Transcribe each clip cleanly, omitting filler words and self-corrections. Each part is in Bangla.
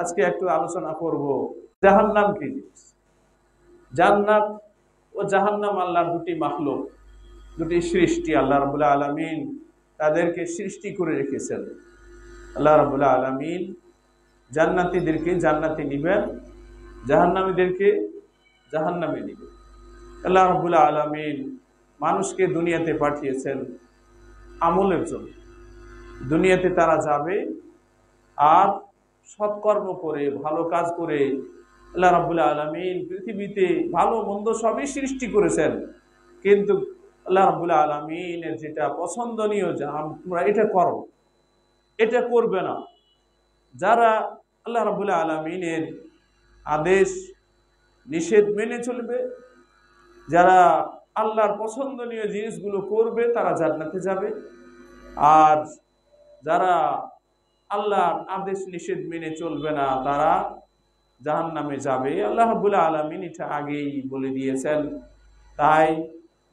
আজকে একটু আলোচনা করব জাহান্নাম কি জিনিস। জান্নাত ও জাহান্নাম আল্লাহর দুটি মাখলুক, দুটি সৃষ্টি। আল্লাহ রাব্বুল আলামিন তাদেরকে সৃষ্টি করে রেখেছেন। আল্লাহ রাব্বুল আলামিন জান্নাতীদেরকে জান্নাতে নিবেন, জাহান্নামীদেরকে জাহান্নামে নিবেন। আল্লাহ রাব্বুল আলামিন মানুষকে দুনিয়াতে পাঠিয়েছেন আমলের জন্য। দুনিয়াতে তারা যাবে আর সৎকর্ম করে, ভালো কাজ করে। আল্লাহ রাব্বুল আলামিন পৃথিবীতে ভালো মন্দ সবই সৃষ্টি করেছেন, কিন্তু আল্লাহ রাব্বুল আলামিনের যেটা পছন্দনীয়, যে তোমরা এটা করো, এটা করবে না। যারা আল্লাহ রাব্বুল আলামিনের আদেশ নিষেধ মেনে চলবে, যারা আল্লাহর পছন্দনীয় জিনিসগুলো করবে, তারা জান্নাতে যাবে। আর যারা আল্লাহর আদেশ নিষেধ মেনে চলবে না, তারা জাহান্নামে যাবে। আল্লাহ রাব্বুল আলামিন এটা আগেই বলে দিয়েছেন। তাই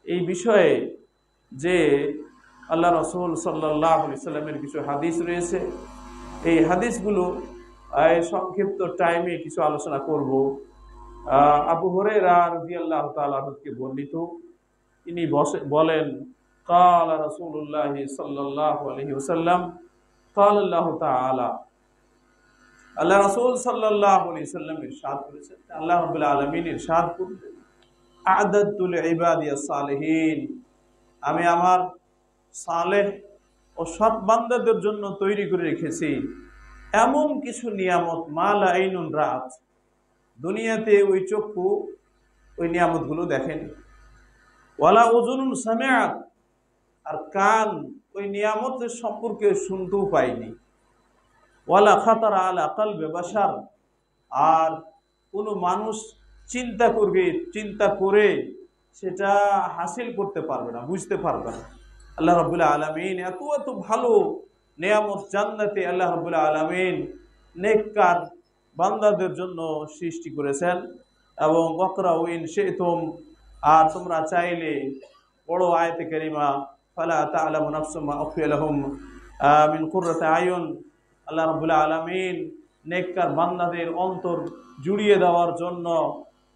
এই বিষয়ে যে আল্লাহ রাসূল সাল্লাল্লাহু আলাইহি সাল্লামের কিছু হাদিস রয়েছে, এই হাদিসগুলো সংক্ষিপ্ত টাইমে কিছু আলোচনা করব। আবু হুরায়রা রাদিয়াল্লাহু তাআলা থেকে বর্ণিত, তিনি বলেন, ক্বালা রাসূলুল্লাহ সাল্লাল্লাহু আলাইহি ওয়াসাল্লাম, ক্বালা আল্লাহু তাআলা, আল্লাহ রাসূল সাল্লাল্লাহু আলাইহি সাল্লাম ইরশাদ করেছেন, আল্লাহ রাব্বুল আলামিন ইরশাদ করলেন, আ'দাদতু লিইবাদিয়াস সালিহিন, আমি আমার সালেহ ও সৎ বান্দাদের জন্য তৈরি করে রেখেছি এমন কিছু নিয়ামত, মা লা আইনুন রাত, দুনিয়াতে ওই চক্ষু ওই নিয়ামতগুলো দেখেনি, ওয়ালা উযুনুন সামিআত, আর কান ওই নিয়ামতের সম্পর্কে শুনতেও পায়নি, ওয়ালা খাতারা আলা কলবে বাশার, আর কোনো মানুষ চিন্তা করবে, চিন্তা করে সেটা হাসিল করতে পারবে না, বুঝতে পারবে না। আল্লাহ রাব্বুল আলামিন এত এত ভালো নিয়ামত জান্নাতে আল্লাহ রাব্বুল আলামিন নেককার বান্দাদের জন্য সৃষ্টি করেছেন। এবং ওয়াকরাউ ইন শি'তুম, আর তোমরা চাইলে বড় আয়াতে কারিমা, ফালা তা'লামু নাফসুম মা উখফিয়া লাহুম মিন কুররাতি আয়ুন, আল্লাহ রাব্বুল আলামিন নেককার বান্দাদের অন্তর জুড়িয়ে দেওয়ার জন্য,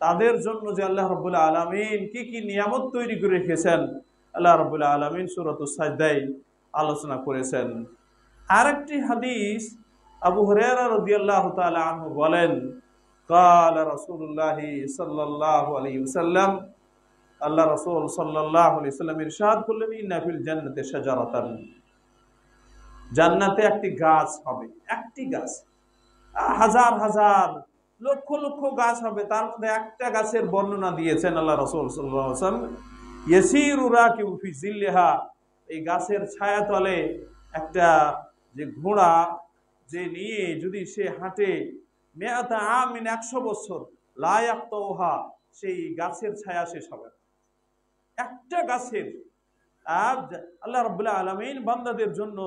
তাদের জন্য যে আল্লাহ রাব্বুল আলামিন কি কি নিয়ামত তৈরি করে রেখেছেন, আল্লাহ রাব্বুল আলামিন সূরাতুস সাজদায় আলোচনা করেছেন। আরেকটি হাদিস, আবু হুরায়রা রাদিয়াল্লাহু তাআলা আনহু বলেন, ক্বালা রাসূলুল্লাহ সাল্লাল্লাহু আলাইহি ওয়াসাল্লাম, আল্লাহ রাসূল সাল্লাল্লাহু আলাইহি ওয়াসাল্লাম ইরশাদ করলেন, ইন্না ফিল জান্নাতি শাজারাতান, জান্নাতে একটি গাছ হবে, একটি গাছ, হাজার হাজার লক্ষ লক্ষ গাছ হবে, তার মধ্যে একটা গাছের বর্ণনা দিয়েছেন আল্লাহ রাসূল সাল্লাল্লাহু আলাইহি ওয়াসাল্লাম, ইয়াসিরু রাকিবু ফি জিল্লিহা, এই গাছের ছায়াতলে একটা যে ঘোড়া যে নিয়ে যদি সে হাঁটে, মিআতা আমিন, 100 বছর, লা ইয়াকতাউহা, সেই গাছের ছায়া শেষ হবে না। একটা গাছের আল্লাহ রাব্বুল আলামিন বান্দাদের জন্য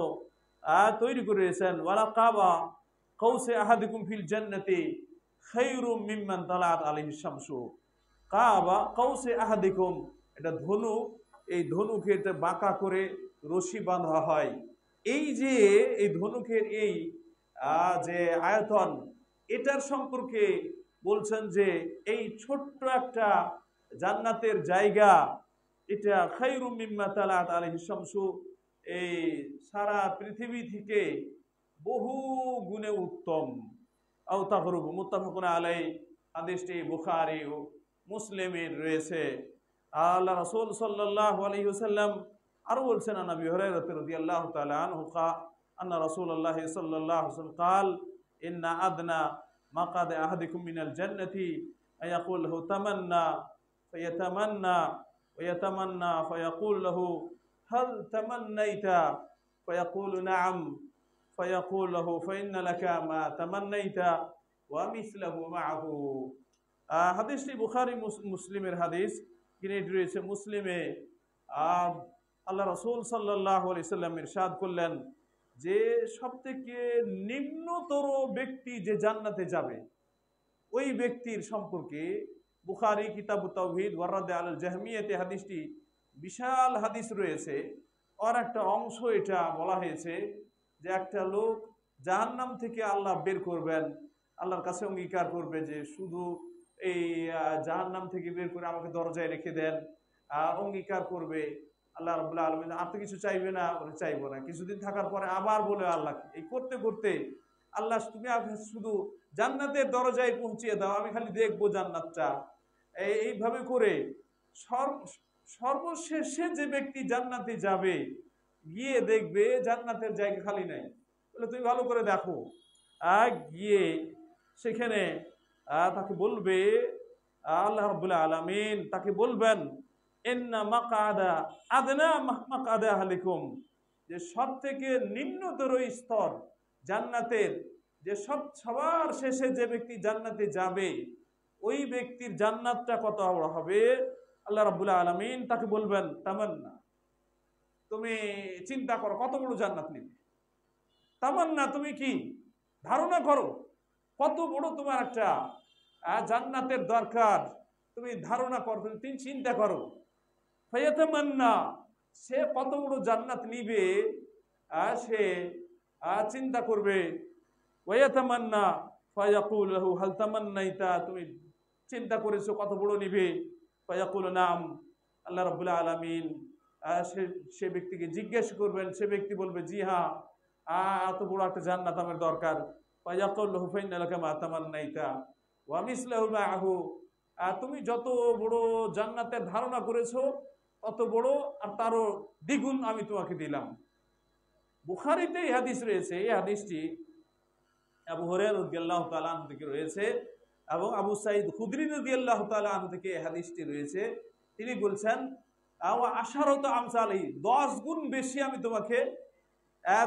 তৈরি করে রেখেছেন, ওয়ালা কাবা কাউসে আহাদিকুম ফিল জান্নাতি খায়রুম মিম্মান তালাত আলাইহিস শামসু, কাবা কাউসে আহাদিকুম, এটা ধনুক, এই ধনুকে এটা বাঁকা করে রশি বাঁধা হয়। এই যে এই ধনুকের এই যে আয়তন, এটার সম্পর্কে বলছেন যে এই ছোট্ট একটা জান্নাতের জায়গা, এটা খায়রুম মিম্মা তালাত আলাইহিস শামসু, এই সারা পৃথিবী থেকে বহু গুণে উত্তম। আও তাগরুব, মুত্তাফাকুন আলাইহি, হাদিসটি বুখারী ও মুসলিমের রয়েছে। আল্লাহ রাসূল সাল্লাল্লাহু আলাইহি ওয়াসাল্লাম আরো বলছেন, নবী হুরায়রা রাদিয়াল্লাহু তাআলা আনহু আন্না রাসূলুল্লাহ সাল্লাল্লাহু আলাইহি ওয়াসাল্লাম قال ان ادنى مقعد احدكم من الجنه يقول له تمنى فيتمنى ويتمنى فيقول له هل تمنيت فيقول نعم فيقول له فإن لك ما تمنيت ومثله معه। হাদিসটি বুখারী মুসলিমের হাদিস, কিন্তু রয়েছে মুসলিমে। আল্লাহ রাসূল সাল্লাল্লাহু আলাইহি সাল্লাম ইরশাদ করলেন যে সবথেকে নিম্নতর ব্যক্তি যে জান্নাতে যাবে, ওই ব্যক্তির সম্পর্কে বুখারী কিতাবুত তাওহীদ ওয়া রাদ আলাল জাহমিয়াতে হাদিসটি বিশাল হাদিস রয়েছে। আর একটা অংশ এটা বলা হয়েছে যে একটা লোক জাহান্নাম থেকে আল্লাহ বের করবেন, আল্লাহর কাছে অঙ্গীকার করবে যে শুধু এই জাহান্নাম থেকে বের করে আমাকে দরজায় রেখে দেন, অঙ্গীকার করবে আল্লাহ রাব্বুল আলামিন। আর তো কিছু চাইবে না, বলে চাইবো না। কিছুদিন থাকার পরে আবার বলে আল্লাহ, এই করতে করতে আল্লাহ তুমি শুধু জান্নাতের দরজায় পৌঁছিয়ে দাও, আমি খালি দেখবো জান্নাতটা। এইভাবে করে সর্বশেষে যে ব্যক্তি জান্নাতে যাবে, গিয়ে দেখবে জান্নাতের জায়গা খালি নাই। বলে তুমি ভালো করে দেখো। গিয়ে সেখানে তাকে বলবে, আল্লাহ রাব্বুল আলামিন তাকে বলবেন, ইন্না মাকআদা আদনা মাকআদা আহলিকুম, যে সব থেকে নিম্নতর স্তর জান্নাতের, যে সবার শেষে যে ব্যক্তি জান্নাতে যাবে ওই ব্যক্তির জান্নাতটা কত বড় হবে। আল্লাহ রাব্বুল আলামিন তাকে বলবেন, তামান্না, তুমি চিন্তা করো কত বড় জান্নাত নিবে। তামান্না, তুমি কি ধারণা করো কত বড় তোমার একটা জান্নাতের দরকার, তুমি ধারণা করো, তুমি চিন্তা করো। ফায়াতামান্না, সে কত বড় জান্নাত নিবে সে চিন্তা করবে। ওয়ায়াতামান্না ফায়াকুল লাহু হাল তামান্নাইতা, তুমি চিন্তা করেছো কত বড় নিবে। ফায়াকুল নাম, আল্লাহ রাব্বুল আলামিন সে ব্যক্তিকে জিজ্ঞেস করবেন, সে ব্যক্তি বলবে জি হ্যাঁ, এত বড় একটা জান্নাত আমার দরকার। ফায়াকুল লাহু ফাইন্না লাকা মা তামান্নাইতা ওয়া মিসলাহু মাআহু, তুমি যত বড় জান্নাতের ধারণা করেছো তত বড় আর তারও দ্বিগুণ আমি তোমাকে দিলাম। বুখারীতে এই হাদিস রয়েছে। এই হাদিসটি আবু হুরায়রা রাদিয়াল্লাহু তাআলা আনহু থেকে রয়েছে এবং আবু সাঈদ খুদরি রাদিয়াল্লাহু তাআলা আনহু থেকে এই হাদিসটি রয়েছে। তিনি বলছেন, আশারত আমসালি, 10 গুণ বেশি আমি তোমাকে,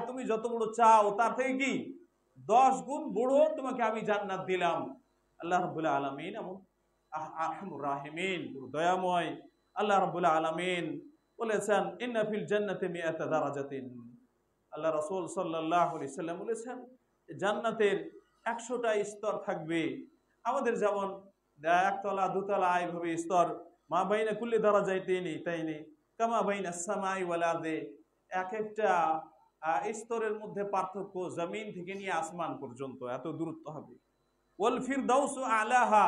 তুমি যত বড় চাও তার থেকে কি 10 গুণ বড় তোমাকে আমি জান্নাত দিলাম। আল্লাহ রাব্বুল আলামিন এমন আরহামুর রাহিমিন, দয়াময় আল্লাহ রাব্বুল আলামিন বলেছেন, ইন্না ফিল জান্নাতি মিআতা দারাজাতিন। আল্লাহ রাসূল সাল্লাল্লাহু আলাইহি সাল্লাম বলেছেন জান্নাতের 100টা স্তর থাকবে। আমাদের যেমন একতলা দুতলা এইভাবে স্তর, মা বাইনা কুল্লি দারাজাইতাইনি তাইনি কামা বাইনাস সামাই ওয়াল আরদি, এক একটা স্তরের মধ্যে পার্থক্য জমিন থেকে নিয়ে আসমান পর্যন্ত এত দূরত্ব হবে। ওয়াল ফিরদাউসু আলাহা,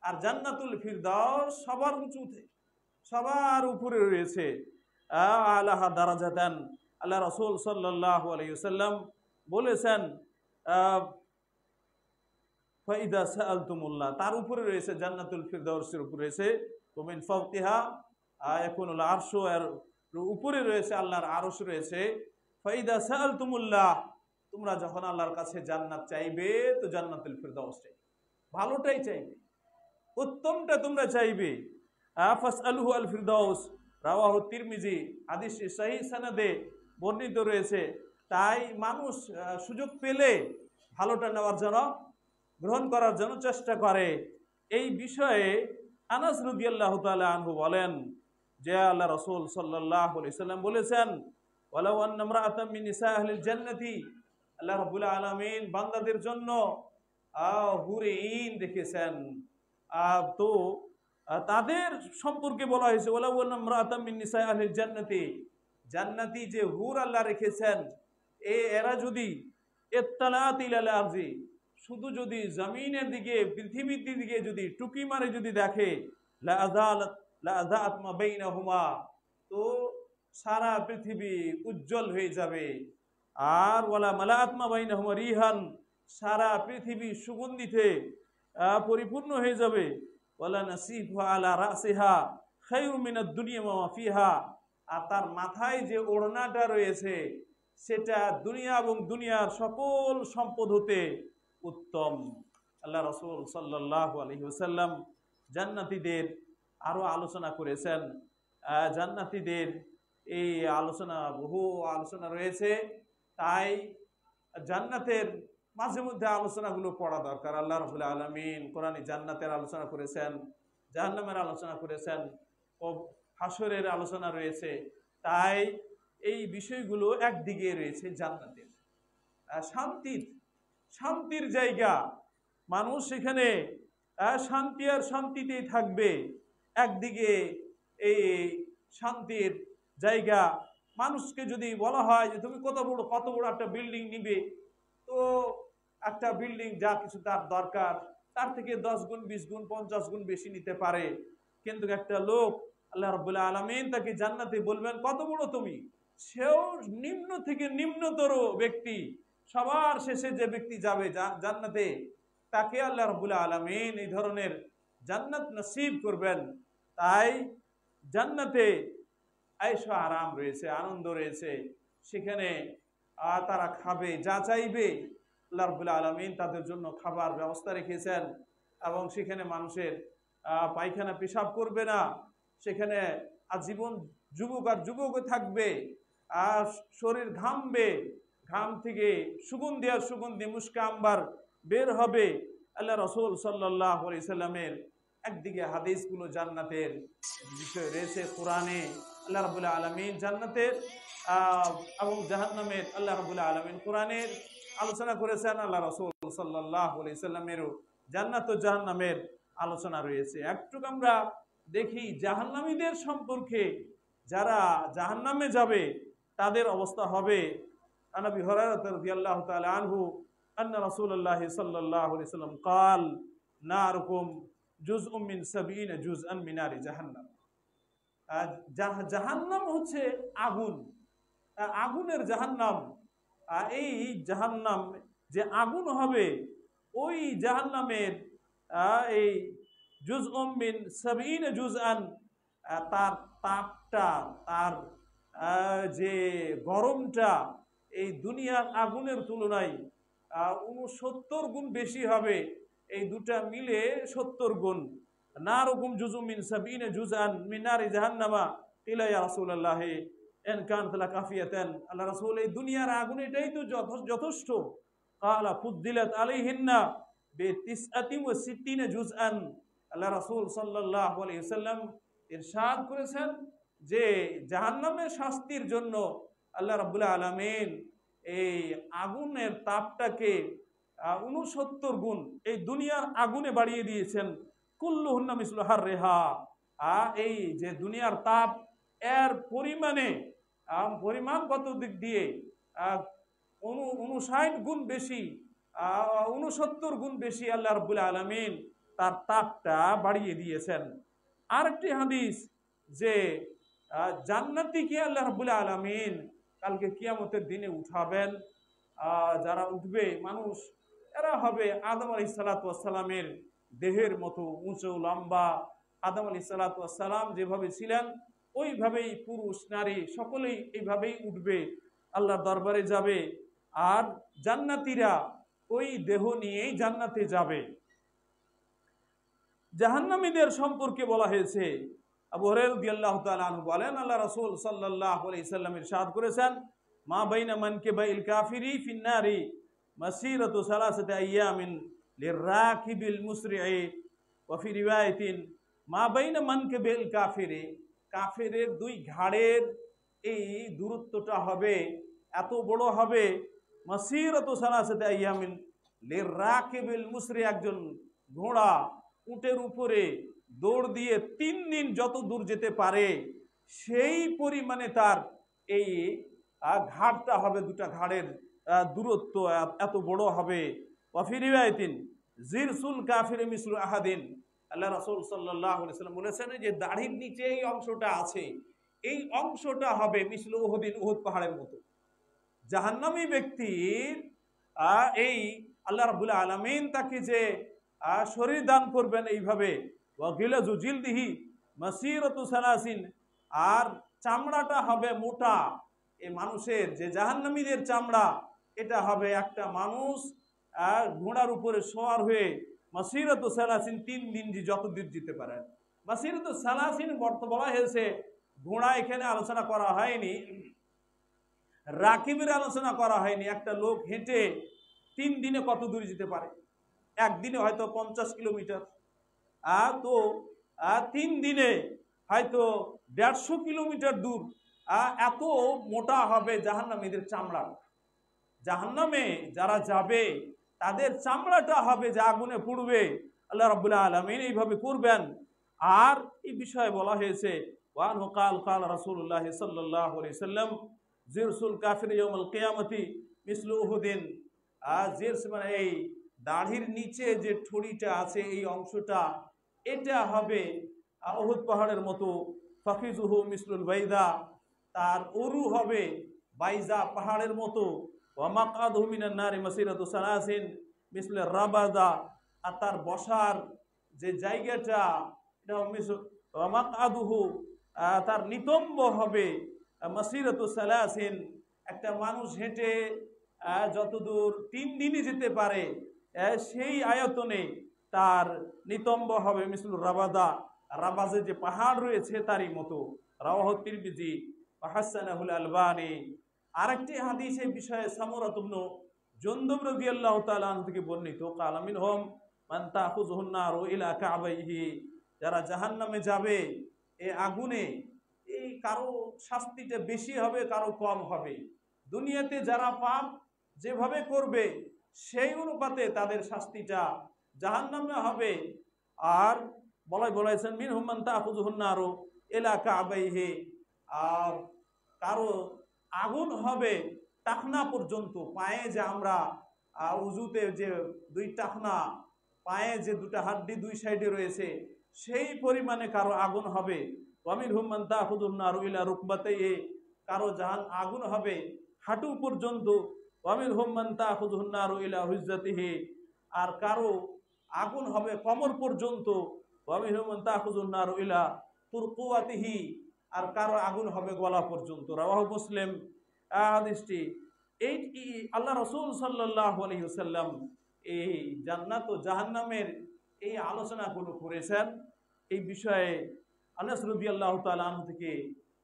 আর জান্নাতুল ফিরদাউস সবার উঁচুতে, সবার উপরে রয়েছে। আলাহা দারাজাতান, আল্লাহ রাসূল সাল্লাল্লাহু আলাইহি ওয়াসাল্লাম বলেছেন ফাইদা সাআলতুমুল্লাহ, তার উপরে রয়েছে জান্নাতুল ফিরদাউসের উপরে রয়েছে মিন ফাওকিহা ইয়াকুনুল আরশু, এর উপরে রয়েছে আল্লাহর আরশ রয়েছে। ফাইদা সাআলতুমুল্লাহ, তোমরা যখন আল্লাহর কাছে জান্নাত চাইবে তো জান্নাতুল ফিরদাউস চাইবে, ভালোটাই চাইবে, উত্তমটা তোমরা চাইবে। ফাসআলুহু আল ফিরদাউস, রাওয়াহু তিরমিজি, হাদিসটি সহিহ সনদে বর্ণিত রয়েছে। তাই মানুষ সুযোগ পেলে ভালোটা নেওয়ার জন্য, গ্রহণ করার জন্য চেষ্টা করে। এই বিষয়ে আনাস রাদিয়াল্লাহু তাআলা আনহু বলেন যে আল্লাহ রাসূল সাল্লাল্লাহু আলাইহি সাল্লাম বলেছেন, ওয়ালাউ আন্না ইমরাআতাম মিন নিসা আহলিল জান্নাতি, আল্লাহ রাব্বুল আলামিন বান্দাদের জন্য হুরে ঈন রেখেছেন। তো তাদের সম্পর্কে বলা হয়েছে ওয়ালাউ আন্না ইমরাআতাম মিন নিসা আহলিল জান্নাতি, জান্নাতি যে হুর আল্লাহ রেখেছেন, এরা যদি ইত্তালাত ইলাল আরজি, শুধু যদি জমিনের দিকে, পৃথিবীর দিকে যদি টুকি মারে যদি দেখে, লা আযাআত মা বাইনাহুমা, তো সারা পৃথিবী উজ্জ্বল হয়ে যাবে। আর ওয়ালা মালাআত মা বাইনাহুমা রিহান, সারা পৃথিবী সুগন্ধিতে পরিপূর্ণ হয়ে যাবে। ওয়ালা নাসিফু আলা রাসিহা খায়রু মিনাদ দুনিয়া ওয়া মা ফিহা, আর তার মাথায় যে ওড়নাটা রয়েছে সেটা দুনিয়া এবং দুনিয়ার সকল সম্পদ হতে উত্তম। আল্লাহ রাসূল সাল্লাল্লাহু আলাইহি ওয়াসাল্লাম জান্নাতীদের আরো আলোচনা করেছেন। জান্নাতীদের এই আলোচনা, বহু আলোচনা রয়েছে, তাই জান্নাতের মাঝে মধ্যে আলোচনাগুলো পড়া দরকার। আল্লাহ রাব্বুল আলামিন কোরআনে জান্নাতের আলোচনা করেছেন, জাহান্নামের আলোচনা করেছেন ও হাসরের আলোচনা রয়েছে। তাই এই বিষয়গুলো একদিকে রয়েছে জান্নাতের শান্তির জায়গা, মানুষ সেখানে শান্তি আর শান্তিতেই থাকবে। একদিকে এই শান্তির জায়গা, মানুষকে যদি বলা হয় যে তুমি কত বড় একটা বিল্ডিং নিবে, তো একটা বিল্ডিং যা কিছু তার দরকার তার থেকে 10 গুণ 20 গুণ 50 গুণ বেশি নিতে পারে, কিন্তু একটা লোক আল্লাহ রাব্বুল আলামিন তাকে জান্নাতে বলবেন কত বড় তুমি, সেও নিম্ন থেকে নিম্নতর ব্যক্তি, সবার শেষে যে ব্যক্তি যাবে জান্নাতে তাকে আল্লাহ রাব্বুল আলামিন এই ধরনের জান্নাত নসিব করবেন। তাই জান্নাতে আয়েশা আরাম রয়েছে, আনন্দ রয়েছে, সেখানে তারা খাবে যা চাইবে, আল্লাহ রাব্বুল আলামিন তাদের জন্য খাবার ব্যবস্থা রেখেছেন, এবং সেখানে মানুষের পায়খানা পেশাব করবে না, সেখানে আজীবন যুবক আর যুবক থাকবে, আর শরীর ঘামবে, ঘাম থেকে সুগন্ধি আর সুগন্ধি মুস্কা আম্বার বের হবে। আল্লাহ রাসূল সাল্লাল্লাহু আলাইহি সাল্লামের একদিকে হাদিসগুলো জান্নাতের বিষয় রয়েছে, কোরআনে আল্লাহ রাব্বুল আলামিন জান্নাতের এবং জাহান্নামের আল্লাহ রাব্বুল আলামিন কোরআনের আলোচনা করেছেন, আল্লাহ রাসূল সাল্লাল্লাহু আলাইহি সাল্লামেরও জান্নাত ও জাহান্নামের আলোচনা রয়েছে। একটু আমরা দেখি জাহান্নামীদের সম্পর্কে, যারা জাহান্নামে যাবে তাদের অবস্থা হবে। আন আবি হুরায়রা রাদিয়াল্লাহু তাআলা আনহু আন্না রাসূলুল্লাহ সাল্লাল্লাহু আলাইহি সাল্লাম قال নারুকুম জুজউম মিন 70 জুজআন মিন নারি জাহান্নাম। জাহান্নাম হচ্ছে আগুন, আগুনের জাহান্নাম। এই জাহান্নাম যে আগুন হবে, ওই জাহান্নামের এই জুজউম মিন 70 জুজআন, তার তাপটা, তার যে গরমটা এই দুনিয়ার আগুনের তুলনায় 69 গুণ বেশি হবে। এই দুটা মিলে 70 গুণ। নারুকুম জুজউম মিন 70 জুজআন মিন নারি জাহান্নামা কিলা ইয়া রাসূলুল্লাহ ইন কানাত লাকাফিয়াতান। আল্লাহ রাসূল, এই দুনিয়ার আগুন এটাই তো যথেষ্ট। ক্বালা ফুদ্দিলাত আলাইহিন্না বি69 জুজআন। আল্লাহ রাসূল সাল্লাল্লাহু আলাইহি ওয়াসাল্লাম ইরশাদ করেছেন যে জাহান্নামের শাস্তির জন্য আল্লাহ রাব্বুল আলামিন এই আগুনের তাপটাকে 69 গুণ এই দুনিয়ার আগুনে বাড়িয়ে দিয়েছেন। কুল্লুহুন্না মিসলু হাররিহা। এই যে দুনিয়ার তাপ, এর পরিমাণ কত দিক দিয়ে 59 গুণ বেশি, 69 গুণ বেশি আল্লাহ রাব্বুল আলামিন তার তাপটা বাড়িয়ে দিয়েছেন। আরেকটি হাদিস যে জান্নাতীকে আল্লাহ রাব্বুল আলামিন কালকে কিয়ামতের দিনে উঠাবেন। যারা উঠবে মানুষ, এরা হবে আদম আলাইহিস সালাতু ওয়াস সালামের দেহের মতো উঁচু লম্বা। আদম আলাইহিস সালাতু ওয়াস সালাম যেভাবে ছিলেন ওইভাবেই পুরুষ নারী সকলেই এইভাবেই উঠবে, আল্লাহর দরবারে যাবে। আর জান্নাতীরা ওই দেহ নিয়েই জান্নাতে যাবে। জাহান্নামীদের সম্পর্কে বলা হয়েছে, আবু হুরায়রা রাদিয়াল্লাহু তাআলা আনহু বলেন, আল্লাহ রাসূল সাল্লাল্লাহু আলাইহি সাল্লাম ইরশাদ করেছেন, মা বাইনা মানকিবাইল কাফিরি ফিন নারি মাসিরাতু সালাসাতি আইয়ামিন লিররাকিবিল মুসরি'i ওয়া ফি রিওয়ায়াতিন মা বাইনা মানকিবাইল কাফিরি, কাফেরের দুই ঘাড়ের এই দূরত্বটা হবে, এত বড় হবে, মাসিরাতু সালাসাতি আইয়ামিন লিররাকিবিল মুসরি, একজন ঘোড়া উটের উপরে দৌড় দিয়ে 3 দিন যত দূর যেতে পারে সেই পরিমাণে তার এই ঘাড়টা হবে, দুটা ঘাড়ের দূরত্ব এত বড় হবে। ওয়াফি রিওয়ায়াতিন জিরসুল কাফির মিসলু আহাদিন। আল্লাহ রাসূল সাল্লাল্লাহু আলাইহি সাল্লাম বলেছেন যে দাড়ির নিচে এই অংশটা আছে, এই অংশটা হবে মিসলু উহুদিন, উহুদ পাহাড়ের মতো। জাহান্নামী ব্যক্তির এই আল্লাহ রাব্বুল আলামিন তাকে যে শরীর দান করবেন এইভাবে, ওয়াগিলাজু জিলদিহি মাসিরাতু সালাসিন, আর চামড়াটা হবে মোটা। এই মানুষের যে জাহান্নামীদের চামড়া, এটা হবে একটা মানুষ ঘোড়ার উপরে সওয়ার হয়ে মাসিরাতু সালাসিন 3 দিন যত দূর যেতে পারে। মাসিরাতু সালাসিন বলা হয়েছে, ঘোড়া এখানে আলোচনা করা হয়নি, রাকিবের আলোচনা করা হয়নি। একটা লোক হেঁটে 3 দিনে কত দূর যেতে পারে? একদিনে হয়তো 50 কিলোমিটার, তো 3 দিনে হয়তো 150 কিলোমিটার দূর। এত মোটা হবে জাহান্নামীদের চামড়া। জাহান্নামে যারা যাবে তাদের চামড়াটা হবে যে আগুনে পুড়বে। আল্লাহ রাব্বুল আলামিন এইভাবে করবেন। আর এই বিষয়ে বলা হয়েছে, ওয়ানহু কাল কাল রাসূলুল্লাহ সাল্লাল্লাহু আলাইহি সাল্লাম জিরসুল কাফির ইয়াউমাল কিয়ামতি মিসলু উহুদিন। যে মানে এই দাড়ির নিচে যে ঠুড়িটা আছে এই অংশটা, এটা হবে উহুদ পাহাড়ের মতো। ফাকিজুহু মিসলুল বাইদা, তার উরু হবে বাইজা পাহাড়ের মতো। ওয়া মাকআদুহু মিনান নারি মাসিরাতু সালাসিন মিসলে রাবাদা, আর তার বসার যে জায়গাটা এটা ওয়া মাকআদুহু, তার নিতম্ব হবে মাসিরাতু সালাসিন, একটা মানুষ হেঁটে যতদূর 3 দিনই যেতে পারে সেই আয়তনে তার নিতম্ব হবে মিসলুর রাবাদা, রাবাজে যে পাহাড় রয়েছে তারই মতো। রাওয়াহু তিরমিজি ওয়া হাসানাহুল আলবানী। আরেকটি হাদিস এই বিষয়ে সামুরা ইবনে জুনদুব রাদিয়াল্লাহু তাআলা আনহু থেকে বর্ণিত, ক্বালা মিনহুম মান তাখুযুহুন নারু ইলা কাবাইহি, যারা জাহান্নামে যাবে এই আগুনে, এই কারো শাস্তিটা বেশি হবে, কারো কম হবে। দুনিয়াতে যারা পাপ যেভাবে করবে সেই অনুপাতে তাদের শাস্তিটা জাহান্নামে হবে। আর বলেছেন মিনহুম মান তাখুযুহুন নারু ইলা কাবাইহি, আর কারো আগুন হবে টাকনা পর্যন্ত। পায়ে যে আমরা উজুতে যে 2 টাকনা, পায়ে যে 2টা হাড্ডি 2 সাইডে রয়েছে, সেই পরিমাণে কারো আগুন হবে। ওয়া মিনহুম মান তাখুযুন নারু ইলা রুকবাতাইহি, কারো আগুন হবে হাঁটু পর্যন্ত। ওয়া মিনহুম মান তাখুযুন নারু ইলা হুজ্জাতিহি, আর কারো আগুন হবে কোমর পর্যন্ত। ওয়া মিনহুম মান তাখুযুন নারু ইলা তুরকুয়াতিহি, আর কারো আগুন হবে গলা পর্যন্ত। রাওয়াহু মুসলিম। হাদিসটি এই আল্লাহ রাসূল সাল্লাল্লাহু আলাইহি ওয়াসাল্লাম এই জান্নাত ও জাহান্নামের এই আলোচনাগুলো করেছেন। এই বিষয়ে আনাস রাদিয়াল্লাহু তাআলা আনহু থেকে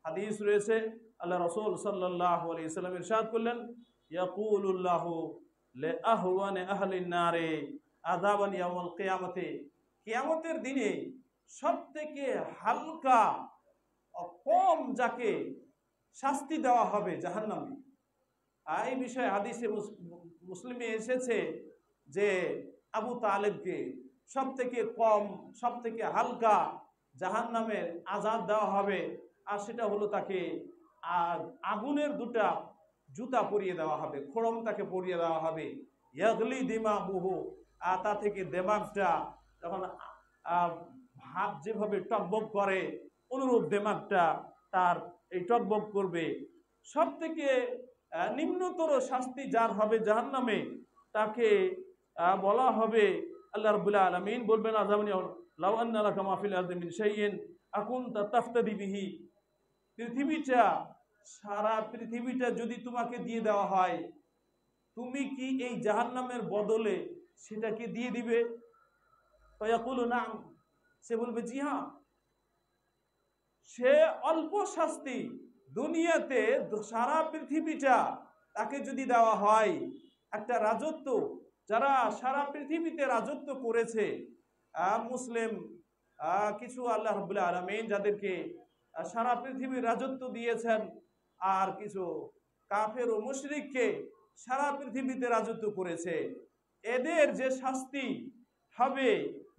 হাদিস রয়েছে। আল্লাহ রাসূল সাল্লাল্লাহু আলাইহি ওয়াসাল্লাম ইরশাদ করলেন, ইয়াকুলুল্লাহু লি আহওয়ানি আহলিন নারে আযাবান ইয়াউমুল কিয়ামতি, কিয়ামতের দিনে সবথেকে হালকা কম যাকে শাস্তি দেওয়া হবে জাহান্নামে। এই বিষয়ে হাদিসে মুসলিমে এসেছে যে আবু তালেবকে সবথেকে কম, সবথেকে হালকা জাহান্নামের আযাব দেওয়া হবে, আর সেটা হলো তাকে আগুনের 2টা জুতা পরিয়ে দেওয়া হবে, খড়ম তাকে পরিয়ে দেওয়া হবে। ইয়াগলি দিমাগুহু, তা থেকে দেমাগটা যখন ভাত যেভাবে টকবক করে অনুরূপ দেমাগটা তার এই টকবক করবে। সব থেকে নিম্নতর শাস্তি যার হবে জাহান্নামে, তাকে বলা হবে, আল্লাহ রাব্বুল আলামিন বলবেন আযাবানি লাউ আন্না লাকা মা ফিল আরদি মিন শাইইন আকুনতা তাফতাদি বিহি, পৃথিবীটা, সারা পৃথিবীটা যদি তোমাকে দিয়ে দেওয়া হয়, তুমি কি এই জাহান্নামের বদলে সেটাকে দিয়ে দিবে? ফায়াকুলু নাম, সে বলবে জি হ্যাঁ। সে অল্প শাস্তি দুনিয়াতে সারা পৃথিবীটা তাকে যদি দেওয়া হয়, একটা রাজত্ব, যারা সারা পৃথিবীতে রাজত্ব করেছে, মুসলিম কিছু আল্লাহ রাব্বুল আলামিন যাদেরকে সারা পৃথিবীর রাজত্ব দিয়েছেন, আর কিছু কাফের ও মুশরিককে সারা পৃথিবীতে রাজত্ব করেছে, এদের যে শাস্তি হবে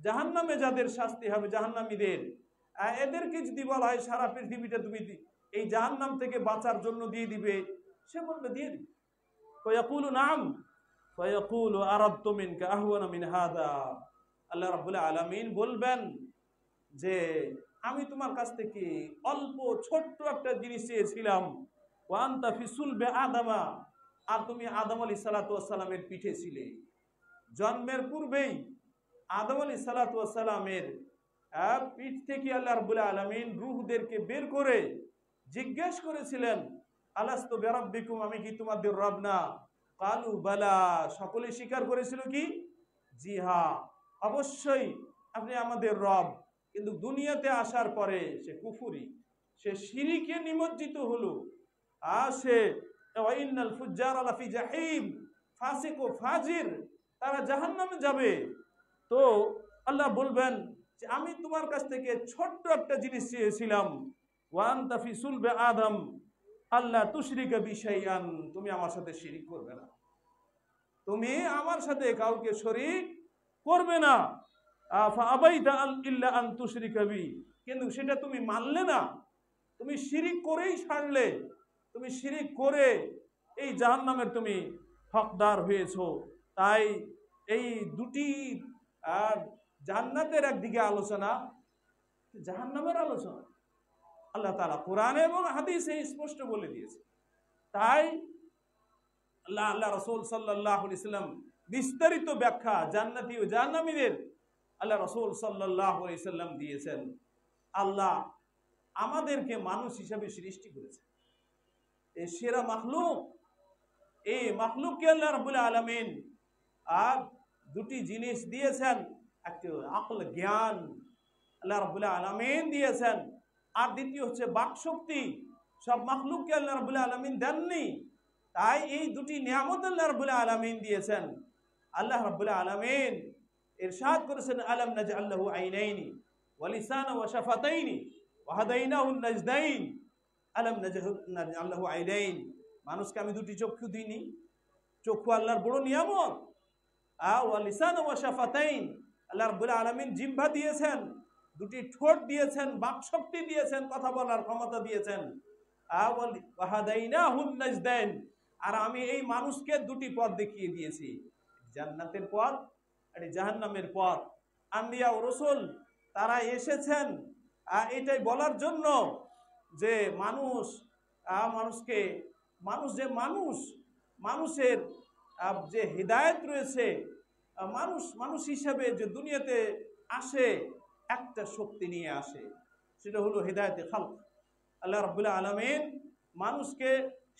জাহান্নামে, যাদের শাস্তি হবে জাহান্নামীদের, এদেরকে যদি বলা হয় সারা পৃথিবীটা তুমি এই জাহান্নাম থেকে বাঁচার জন্য দিয়ে দিবে, সে বলবে দিয়ে দিবে। ফায়াকুলু নাম ফায়াকুলু আরাদতু মিনকা আহওয়ানা মিন হাদা, আল্লাহ রাব্বুল আলামিন বলবেন যে আমি তোমার কাছ থেকে অল্প ছোট্ট একটা জিনিস চেয়েছিলাম। ওয়া আনতা ফি সুলবে আদামা, আর তুমি আদম আলাইহিস সালাতু ওয়াস সালামের পিঠে ছিলে। জন্মের পূর্বেই আদম আলাইহিস সালাতু ওয়াস সালামের পিঠ থেকে আল্লাহ রাব্বুল আলামিন রূহদেরকে বের করে জিজ্ঞেস করেছিলেন, আলাস্তু বিরাব্বিকুম, আমি কি তোমাদের রব না? কালু বালা, সকলে স্বীকার করেছিল কি জি হ্যাঁ, অবশ্যই আপনি আমাদের রব। কিন্তু দুনিয়াতে আসার পরে সে কুফরি, সে শিরিকে নিমজ্জিত হলো। সে ওয়াইন্নাল ফুজ্জারা লাফি জাহিম, ফাসিক ও ফাজির তারা জাহান্নামে যাবে। তো আল্লাহ বলবেন যে আমি তোমার কাছ থেকে ছোট্ট একটা জিনিস চেয়েছিলাম, ওয়ান তাফি সুলবে আদম আল্লাহ তুশরিকা বিশাইআন, তুমি আমার সাথে শিরিক করবে না, তুমি আমার সাথে কাউকে শরীক করবে না। ফাআবাইতা ইল্লা আন তুশরিকা বি, কিন্তু সেটা তুমি মানলে না, তুমি শিরিক করেই ছাড়লে, তুমি শিরিক করে এই জাহান্নামের তুমি হকদার হয়েছো। তাই এই দুটি জান্নাতের একদিকে আলোচনা, জাহান্নামের আলোচনা আল্লাহ তাআলা কোরআনে এবং হাদিসে স্পষ্ট বলে দিয়েছে। তাই আল্লাহ রাসূল সাল্লাল্লাহু আলাইহি সাল্লাম বিস্তারিত ব্যাখ্যা জান্নাতি ও জাহান্নামীদের আল্লাহ রাসূল সাল্লাল্লাহু আলাইহি সাল্লাম দিয়েছেন। আল্লাহ আমাদেরকে মানুষ হিসাবে সৃষ্টি করেছে, এই সেরা মাখলুক, এই মাখলুককে আল্লাহ রাব্বুল আলামিন আর দুটি জিনিস দিয়েছেন, একটি আকল জ্ঞান আল্লাহ রাব্বুল আলামিন দিয়েছেন, আর দ্বিতীয় হচ্ছে বাকশক্তি। সব মাখলুককে আল্লাহ রাব্বুল আলামিন দেননি, তাই এই দুটি নিয়ামত আল্লাহ রাব্বুল আলামিন দিয়েছেন। আল্লাহ রাব্বুল আলামিন ইরশাদ করেছেন, আলাম নাজআল লাহু আইনাইনি ওয়া লিসানা ওয়া শাফাতাইনি ওয়া হাদাইনাহু নাজদাইন। আলাম নাজআল লাহু আইনাইন, মানুষকে আমি দুটি চক্ষু দিইনি? চক্ষু আল্লাহর বড় নিয়ামত। ওয়া লিসানা ওয়া শাফাতাইন, আল্লাহ রাব্বুল আলামিন জিহ্বা দিয়েছেন, দুটি ঠোঁট দিয়েছেন, বাকশক্তি দিয়েছেন, কথা বলার ক্ষমতা দিয়েছেন। ওয়া হাদাইনাহু নাজদাইন, আর আমি এই মানুষকে দুটি পথ দেখিয়ে দিয়েছি, জান্নাতের পথ আর জাহান্নামের পথ। আম্বিয়া ও রাসূল তারা এসেছেন এটাই বলার জন্য যে মানুষের যে হিদায়াত রয়েছে, মানুষ হিসাবে যে দুনিয়াতে আসে একটা শক্তি নিয়ে আসে, সেটা হলো হিদায়াতে খালক। আল্লাহ রাব্বুল আলামিন মানুষকে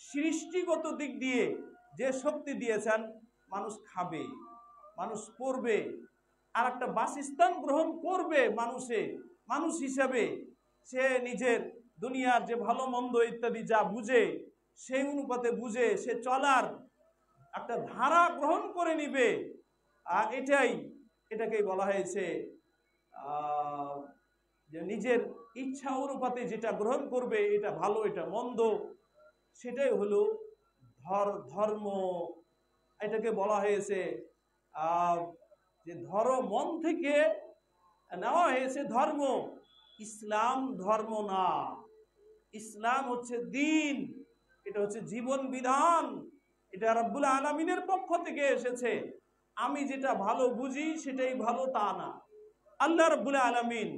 সৃষ্টিগত দিক দিয়ে যে শক্তি দিয়েছেন, মানুষ খাবে, মানুষ পড়বে, আর একটা বাসস্থান গ্রহণ করবে। মানুষ হিসাবে সে নিজের দুনিয়ার যে ভালো মন্দ ইত্যাদি যা বুঝে, সেই অনুপাতে বুঝে সে চলার একটা ধারা গ্রহণ করে নিবে। আর এটাকেই বলা হয়েছে যে নিজের ইচ্ছা অনুপাতে যেটা গ্রহণ করবে, এটা ভালো এটা মন্দ, সেটাই হলো ধর্ম। এটাকে বলা হয়েছে যে মন থেকে নেওয়া হয়েছে ধর্ম। ইসলাম ধর্ম না, ইসলাম হচ্ছে দ্বীন, এটা হচ্ছে জীবন বিধান, এটা রব্বুল আলামিনের পক্ষ থেকে এসেছে। আমি যেটা ভালো বুঝি সেটাই ভালো তা না। আল্লাহ রব্বুল আলামিন,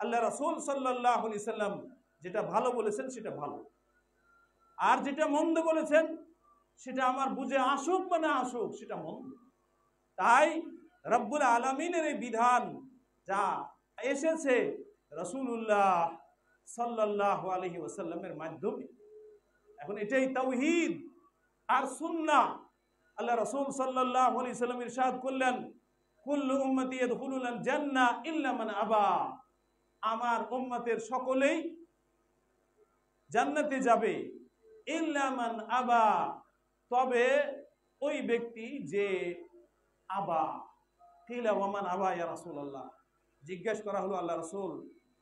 আল্লাহ রাসূল সাল্লাল্লাহু আলাইহি সাল্লাম যেটা ভালো বলেছেন সেটা ভালো, আর যেটা মন্দ বলেছেন সেটা আমার বুঝে আসুক বা না আসুক সেটা মন্দ। তাই রব্বুল আলামিনের এই বিধান যা এসেছে রাসূলুল্লাহ সাল্লাল্লাহু আলাইহি ওয়াসাল্লামের মাধ্যমে, এখন এটাই তাওহীদ আর সুন্নাহ। আল্লাহ রাসূল সাল্লাল্লাহু আলাইহি সাল্লাম ইরশাদ করলেন, কুল্লু উম্মতি ইয়াদখুলুল জান্নাহ ইল্লা মান আবা, আমার উম্মতের সকলেই জান্নাতে যাবে, ইল্লা মান আবা, তবে ওই ব্যক্তি যে আবা। কিলা ওয়া মান আবা ইয়া রাসূলুল্লাহ, জিজ্ঞেস করা হলো আল্লাহ রাসূল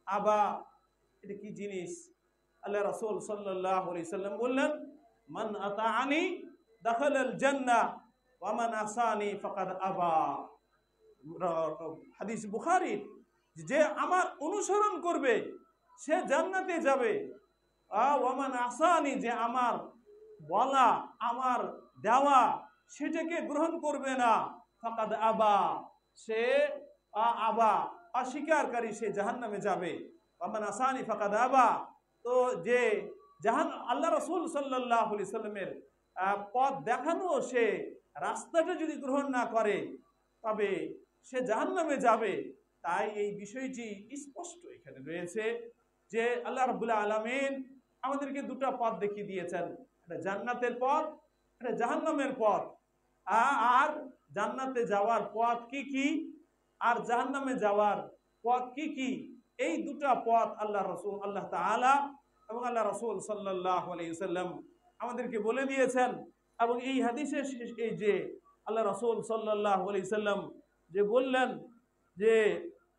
আবা এটা কি জিনিস? আল্লাহ রাসূল সাল্লাল্লাহু আলাইহি সাল্লাম বললেন, মান আতাআনি দাখালাল জান্নাহ ওয়া মান আসানি ফাকাদ আবা। হাদিস বুখারী, যে আমার অনুসরণ করবে সে জান্নাতে যাবে, ওয়া মান আসানি, যে আমার বলা আমার দেওয়া সেটাকে গ্রহণ করবে না, ফাকাদ আবা, সে আবা অস্বীকারী, সে জাহান্নামে যাবে। ওয়া মান আসানি ফাকাদ আবা, তো যে আল্লাহ রাসূল সাল্লাল্লাহু আলাইহি সাল্লামের পথ দেখানো সে রাস্তাটা যদি গ্রহণ না করে তবে সে জাহান্নামে যাবে। তাই এই বিষয়টি স্পষ্ট এখানে রয়েছে যে আল্লাহ রাব্বুল আলামিন আমাদেরকে দুটো পথ দেখিয়ে দিয়েছেন, একটা জান্নাতের পথ, একটা জাহান্নামের পথ। আর জান্নাতে যাওয়ার পথ কি কি আর জাহান্নামে যাওয়ার পথ কি কি, এই দুটো পথ আল্লাহ তাআলা এবং আল্লাহ রাসূল সাল্লাল্লাহু আলাইহি ওয়াসাল্লাম আমাদেরকে বলে দিয়েছেন। এবং এই হাদিসে এই যে আল্লাহ রাসূল সাল্লাল্লাহু আলাইহি ওয়াসাল্লাম যে বললেন যে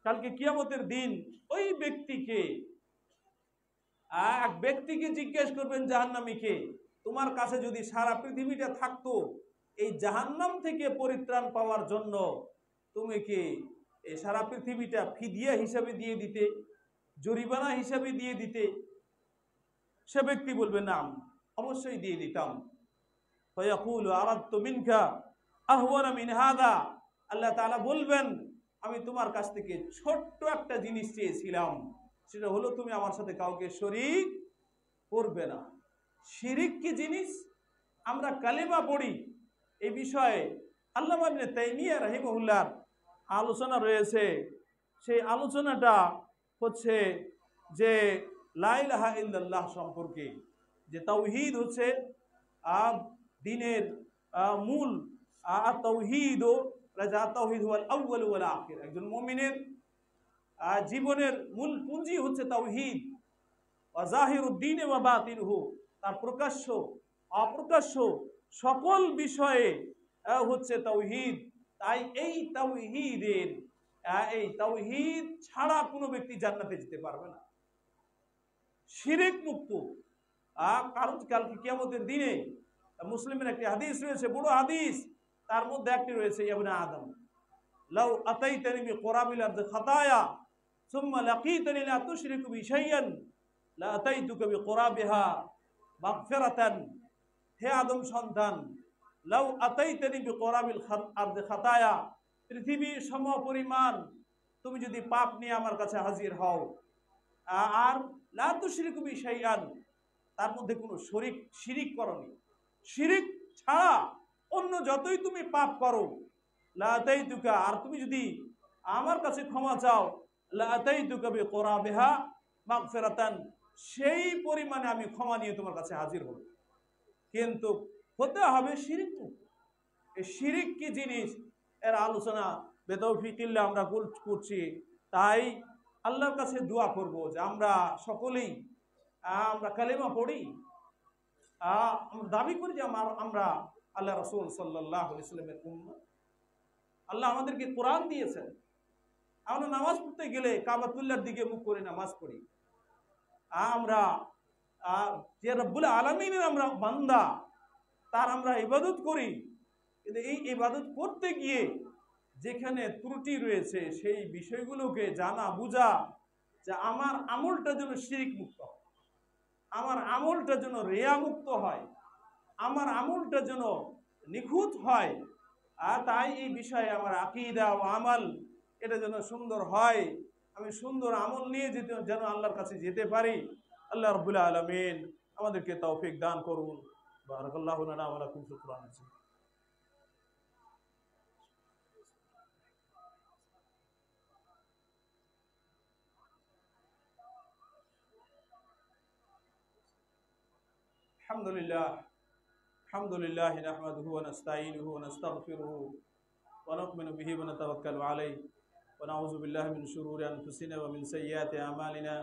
কালকে কিয়ামতের দিন ওই ব্যক্তিকে, এক ব্যক্তিকে জিজ্ঞেস করবেন জাহান্নামীকে, তোমার কাছে যদি সারা পৃথিবীটা থাকতো, এই জাহান্নাম থেকে পরিত্রাণ পাওয়ার জন্য তুমি কি এই সারা পৃথিবীটা ফিদিয়া হিসাবে দিয়ে দিতে, জরিমানা হিসাবে দিয়ে দিতে? সে ব্যক্তি বলবে না, অবশ্যই দিয়ে দিতাম। ফায়াকুলু আরাদতু মিনকা আহওয়ানা মিন হাযা, আল্লাহ তাআলা বলবেন আমি তোমার কাছ থেকে ছোট্ট একটা জিনিস চেয়েছিলাম, সেটা হলো তুমি আমার সাথে কাউকে শরীক করবে না। শিরিক কি জিনিস? আমরা কালেমা পড়ি, এই বিষয়ে আল্লামা ইবনে তাইমিয়া রাহিমাহুল্লাহর আলোচনা রয়েছে। সেই আলোচনাটা হচ্ছে যে লা ইলাহা ইল্লাল্লাহ সম্পর্কে, যে তাওহীদ হচ্ছে দ্বীনের মূল। তাওহীদ হুয়াল আউয়াল ওয়াল আখির, একজন মুমিনের জীবনের মূল পুঁজি হচ্ছে তাওহীদ। ওয়া যাহিরুদ্দীন ওয়া বাতিনহু, তার প্রকাশ্য অপ্রকাশ্য সকল বিষয়ে হচ্ছে তাওহীদ। তাই এই তাওহীদ ছাড়া কোনো ব্যক্তি জান্নাতে যেতে পারবে না, শিরিক মুক্ত। কারণ কালকে কিয়ামতের দিনে মুসলিমের একটি হাদিস রয়েছে, বড় হাদিস, তার মধ্যে একটি রয়েছে ইবনে আদম লাউ আতাইতানি বিকুরাবিল আরদি খাতায়া সুম্মা লাকিতানি লা তুশরিকু বি শাইআন লা আতাইতুকা বিকুরাবিহা মাগফিরাতান। হে আদম সন্তান, লাউ আতাইতানি বিকুরাবিল আরদি খাতায়া, পৃথিবীর সমপরিমাণ তুমি যদি পাপ নিয়ে আমার কাছে হাজির হও, আর লা তুশরিকু বি শাইআন, তার মধ্যে কোনো শিরিক করনি, শিরিক ছাড়া অন্য যতই তুমি পাপ করো, লা আতাইতুকা, আর তুমি যদি আমার কাছে ক্ষমা চাও, লা আতাইতুকা বিকুরাবিহা মাগফিরাতান, সেই পরিমাণে আমি ক্ষমা নিয়ে তোমার কাছে হাজির হব। কিন্তু হতে হবে শিরিক মুক্ত। এই শিরিক কি জিনিস এর আলোচনা বেতৌফিকিল্লাহ আমরা করছি। তাই আল্লাহর কাছে দোয়া করব যে আমরা সকলেই আমরা কালেমা পড়ি, আমরা দাবি করি যে আমরা আল্লাহ রাসূল সাল্লাল্লাহু আলাইহি ওয়াসাল্লামের উম্মত। আল্লাহ আমাদেরকে কোরআন দিয়েছেন, আমরা নামাজ পড়তে গেলে কাবাতুল্লাহর দিকে মুখ করে নামাজ পড়ি। আমরা যে রব্বুল আলামিনের আমরা বান্দা, তার আমরা ইবাদত করি। কিন্তু এই ইবাদত করতে গিয়ে যেখানে ত্রুটি রয়েছে সেই বিষয়গুলোকে জানা বুঝা, যে আমার আমলটা যেন শিরিক মুক্ত হয়, আমার আমলটা যেন রিয়া মুক্ত হয়, আমার আমলটা যেন নিখুঁত হয়। আর তাই এই বিষয়ে আমার আকীদা ও আমল এটা যেন সুন্দর হয়, আমি সুন্দর আমল নিয়ে যেন আল্লাহর কাছে যেতে পারি। আল্লাহ রাব্বুল আলামিন আমাদেরকে তৌফিক দান করুন। বারাকাল্লাহু লানা ওয়া লাকুম ফিল কুরআন। আলহামদুলিল্লাহ নাহমাদুহু ওয়া নাস্তাঈনুহু ওয়া নাস্তাগফিরুহু ওয়া নু'মিনু বিহি ওয়া নাতাওয়াক্কালু আলাইহি ওয়া নাউযু বিল্লাহি মিন শুরুরি আনফুসিনা ওয়া মিন সাইয়্যাতি আ'মালিনা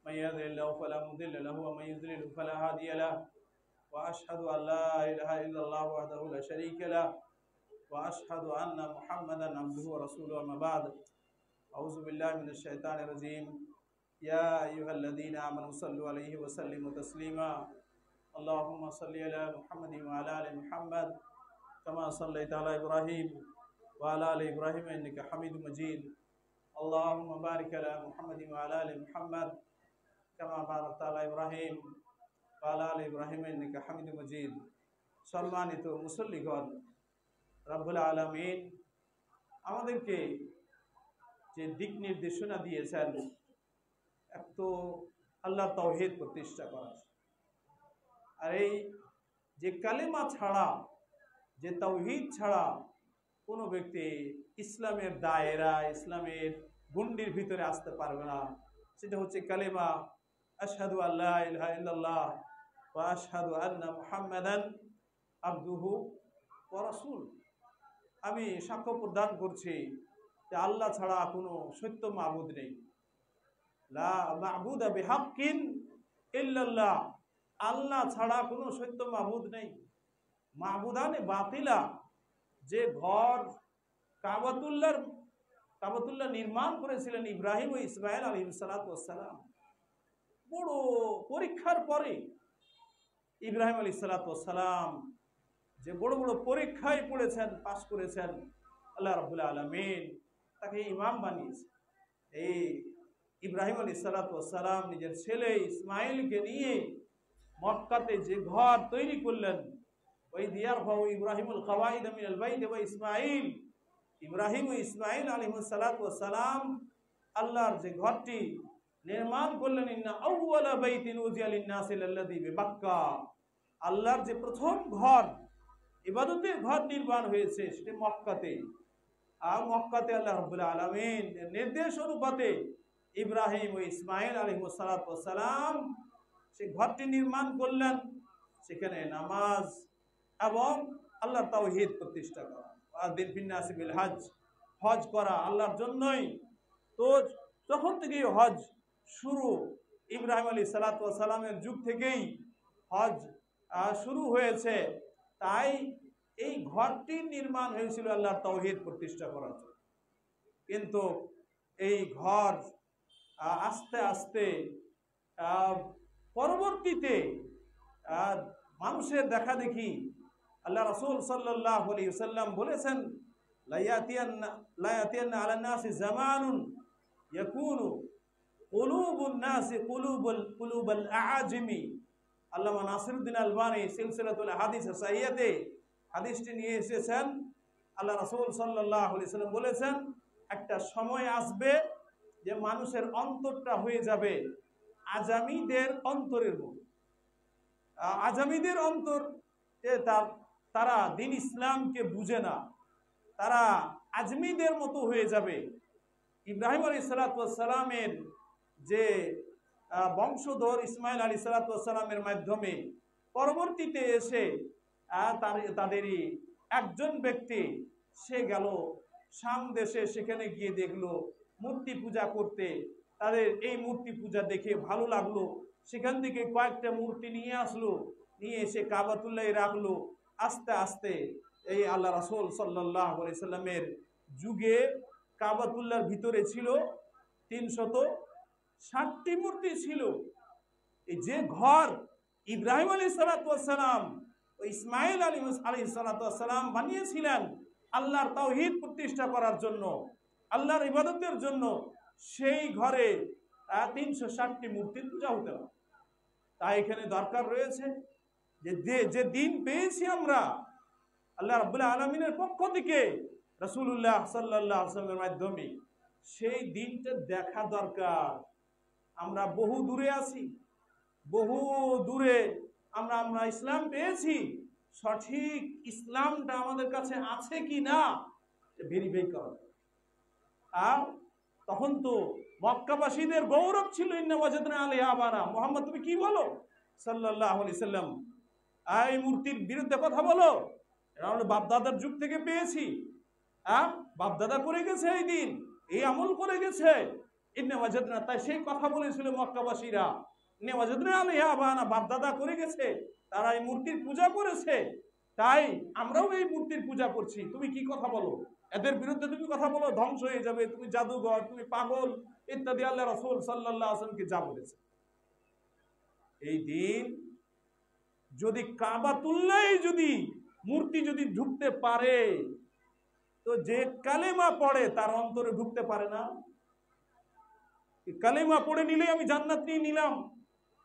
মান ইয়াহদিহিল্লাহু ফালা মুদিল্লা লাহু ওয়া মান ইউদ্লিল ফালা হাদিয়া লাহু ওয়া আশহাদু আন লা ইলাহা ইল্লাল্লাহু ওয়াহদাহু লা শারীকা লাহু ওয়া আশহাদু আন্না মুহাম্মাদান আবদুহু ওয়া রাসূলুহু। আম্মা বা'দ, আউযু বিল্লাহি মিনাশ শাইতানির রাজীম। ইয়া আইয়ুহাল্লাযীনা আমানু সাল্লু আলাইহি ওয়া সাল্লিমু তাসলিমা। আল্লাহুম্মা সাল্লি আলা মুহাম্মাদিন ওয়া আলা আলি মুহাম্মাদ কামা সাল্লাইতা আলা ইব্রাহিম ওয়া আলা আলি ইব্রাহিম ইন্নাকা হামিদুম মাজিদ। আল্লাহুম্মা বারিক আলা মুহাম্মাদিন ওয়া আলা আলি মুহাম্মাদ কামা বারাকতা আলা ইব্রাহিম ওয়া আলা আলি ইব্রাহিম ইন্নাকা হামিদুম মাজিদ। সম্মানিত মুসল্লিগণ, রব্বুল আলামিন আমাদেরকে যে দিক নির্দেশনা দিয়েছেন, এক তো আল্লাহ তাওহীদ প্রতিষ্ঠা করা, আর এই যে কালেমা ছাড়া, যে তাওহীদ ছাড়া কোনো ব্যক্তি ইসলামের দায়রা, ইসলামের গণ্ডির ভিতরে আসতে পারবে না। সেটা হচ্ছে কালেমা আশহাদু আল্লা ইলাহা ইল্লাল্লাহ ওয়া আশহাদু আন্না মুহাম্মাদান আবদুহু ওয়া রাসূল। আমি সাক্ষ্য প্রদান করছি যে আল্লাহ ছাড়া কোনো সত্য মাবুদ নেই। লা মা'বুদা বিহাক্কিন ইল্লাল্লাহ, আল্লাহ ছাড়া কোনো সত্য মাবুদ নেই। মাবুদানে বাতিলা, যে ঘর কাবাতুল্লাহ নির্মাণ করেছিলেন ইব্রাহিম ও ইসমাইল আলাইহিস সালাতু ওয়াস সালাম, বড় পরীক্ষার পরে ইব্রাহিম আলাইহিস সালাতু ওয়াস সালাম যে বড় বড় পরীক্ষায় পড়েছেন, পাস করেছেন, আল্লাহ রাব্বুল আলামিন তাকে ইমাম বানিয়েছেন। এই ইব্রাহিম আলাইহিস সালাতু ওয়াস সালাম নিজের ছেলে ইসমাইলকে নিয়ে মক্কাতে যে ঘর তৈরি করলেন, ওই ইয়ারফাউ ইব্রাহিমুল কওয়াইদ মিনাল বাইত ওয়া ইসমাঈল, ইব্রাহিম ও ইসমাঈল আলাইহিস সালাতু ওয়াস সালাম আল্লাহর যে ঘরটি নির্মাণ করলেন, ইন্না আউওয়ালা বাইতিন উযিয়া লিন-নাসি লাল্লাযী বিবাক্কা, আল্লাহর যে প্রথম ঘর, ইবাদতের ঘর নির্মাণ হয়েছে সেটা মক্কাতে। আর মক্কাতে আল্লাহ রাব্বুল আলামিন নির্দেশ অনুপাতে ইব্রাহিম ও ইসমাঈল আলাইহিস সালাতু ওয়াস সালাম সেই ঘরটি নির্মাণ করলেন। সেখানে নামাজ এবং আল্লাহর তাওহীদ প্রতিষ্ঠা করা, আযিন ফিন-নাসি বিল হজ, হজ করা আল্লাহর জন্যই। তো তখন থেকেই হজ শুরু, ইব্রাহিম আলাইহিস সালাতু ওয়াস সালামের যুগ থেকেই হজ শুরু হয়েছে। তাই এই ঘরটি নির্মাণ হয়েছিল আল্লাহর তাওহীদ প্রতিষ্ঠা করার জন্য। কিন্তু এই ঘর আস্তে আস্তে পরবর্তীতে মানুষের দেখা দেখি আল্লাহ রাসূল সাল্লাল্লাহু আলাইহি ওয়াসাল্লাম বলেছেন, লা ইয়াতিয়ান্না আলান নাসি জামানুন ইয়াকুনু কুলুবুন নাসি কুলুবাল আআজিমি। আল্লামা নাসিরউদ্দিন আলবানী সিলসিলাতুল হাদিস সাহিহাতে হাদিসটি নিয়ে এসেছেন। আল্লাহ রাসূল সাল্লাল্লাহু আলাইহি ওয়াসাল্লাম বলেছেন, একটা সময় আসবে যে মানুষের অন্তরটা হয়ে যাবে আজামিদের অন্তরের মতো। আজামিদের অন্তর, তারা দ্বীন ইসলামকে বুঝে না, তারা আজমিদের মতো হয়ে যাবে। ইব্রাহিম আলাইহিস সালাতু ওয়াস সালামের যে বংশধর ইসমাঈল আলাইহিস সালাতু ওয়াস সালামের মাধ্যমে পরবর্তীতে এসে তাদেরই একজন ব্যক্তি সে গেল শাম দেশে, সেখানে গিয়ে দেখলো মূর্তি পূজা করতে। তাদের এই মূর্তি পূজা দেখে ভালো লাগলো, সেখান থেকে কয়েকটা মূর্তি নিয়ে আসলো, নিয়ে এসে কাবাতুল্লাহ রাখলো। আস্তে আস্তে এই আল্লাহ রাসূল সাল্লাল্লাহু আলাইহি সাল্লামের যুগে কাবাতুল্লাহর ভিতরে ছিল 360টি মূর্তি ছিল। এই যে ঘর ইব্রাহিম আলাইহিস সালাতু ওয়াস সালাম ও ইসমাঈল আলাইহিস সালাতু ওয়াস সালাম বানিয়েছিলেন আল্লাহর তাওহীদ প্রতিষ্ঠা করার জন্য, আল্লাহর ইবাদতের জন্য, সেই ঘরে 360টি মূর্তির পূজা হতে হবে। তাই এখানে দরকার রয়েছে যে দিন পেয়েছি আমরা আল্লাহ রাব্বুল আলামিনের পক্ষ থেকে রাসূলুল্লাহ সাল্লাল্লাহু আলাইহি ওয়াসাল্লামের মাধ্যমে, সেই দিনটা দেখা দরকার। আমরা বহু দূরে আছি, বহু দূরে আমরা ইসলাম পেয়েছি, সঠিক ইসলামটা আমাদের কাছে আছে কি না ভেরিফাই করা। আর তখন তো মক্কাবাসীদের গৌরব ছিল, ইন্না ওয়াজাদনা আলাইহা আবানা, মুহাম্মদ তুমি কি বলো সাল্লাল্লাহু আলাইহি সাল্লাম, এই মূর্তির বিরুদ্ধে কথা বলো, এটা আমরা বাপদাদার যুগ থেকে পেয়েছি, বাপদাদা করে গেছে, এই দিন এই আমল করে গেছে, ইন্না ওয়াজাদনা। তাই সেই কথা বলেছিল মক্কাবাসীরা, ইন্না ওয়াজাদনা আলাইহা আবানা, বাপদাদা করে গেছে, তারা এই মূর্তির পূজা করেছে, তাই আমরাও এই মূর্তির পূজা করছি, তুমি কি কথা বলো, এদের বিরুদ্ধে তুমি কথা বলো, ধ্বংস হয়ে যাবে, তুমি জাদুঘর, তুমি পাগল ইত্যাদি আল্লাহ রাসূল সাল্লাল্লাহু আলাইহি ওয়াসাল্লামকে যা বলেছে। এই দিন যদি কাবাতুল্লাহ যদি মূর্তি যদি ঢুকতে পারে, তো যে কালেমা পড়ে তার অন্তরে ঢুকতে পারে না। কালেমা পড়ে নিলে আমি জান্নাত নিয়ে নিলাম,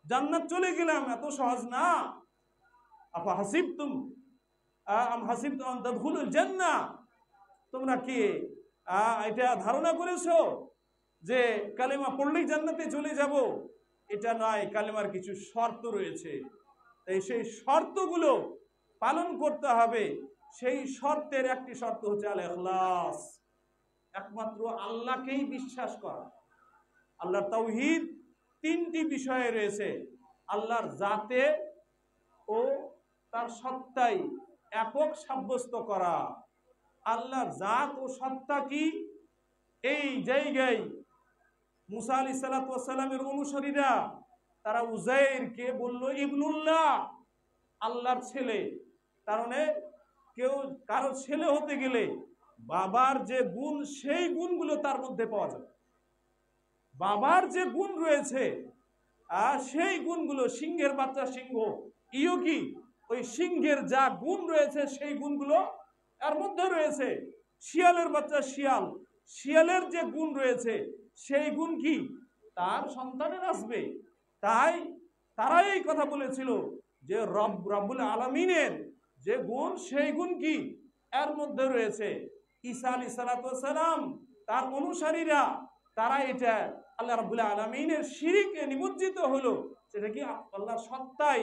জান্নাত চলে গেলাম, এত সহজ না। আফা হাসিবতুম আম হাসিবতুম আন তাদখুলুল জান্নাহ, তোমরা কি এটা ধারণা করেছো যে কালেমা পড়লেই জান্নাতে চলে যাব? এটা নয়, কালেমার কিছু শর্ত রয়েছে, তাই সেই শর্তগুলো পালন করতে হবে। সেই শর্তের একটি শর্ত হচ্ছে আল ইখলাস, একমাত্র আল্লাহকেই বিশ্বাস করা। আল্লাহর তাওহীদ 3টি বিষয়ে রয়েছে, আল্লাহর জাতে ও তার সত্তায় একক সাব্যস্ত করা। আল্লাহর জাত ও সত্তা কি, এই জায়গায় মুসা আলাইহিস সালাতু ওয়াস সালামের অনুসারীরা তারা উযাইরকে বলল ইবনুল্লাহ, আল্লাহর ছেলে। কারণে কেউ কারো ছেলে হতে গেলে বাবার যে গুণ, সেই গুণগুলো তার মধ্যে পাওয়া যাবে। বাবার যে গুণ রয়েছে আর সেই গুণগুলো, সিংহের বাচ্চা সিংহ, ইয়োগি, ওই সিংহের যা গুণ রয়েছে সেই গুণগুলো এর মধ্যে রয়েছে। শিয়ালের বাচ্চা শিয়াল, শিয়ালের যে গুণ রয়েছে সেই গুণ কি তার সন্তানের আসবে। তাই তারা এই কথা বলেছিল যে রব্বুল আলামিনের যে গুণ, সেই গুণ কি এর মধ্যে রয়েছে। ঈসা আলাইহিস সালাতু ওয়াস সালাম তার অনুসারীরা তারা এটা আল্লাহ রাব্বুল আলামিনের শিরকে নিমজ্জিত হলো। সেটা কি আল্লাহর সত্তাই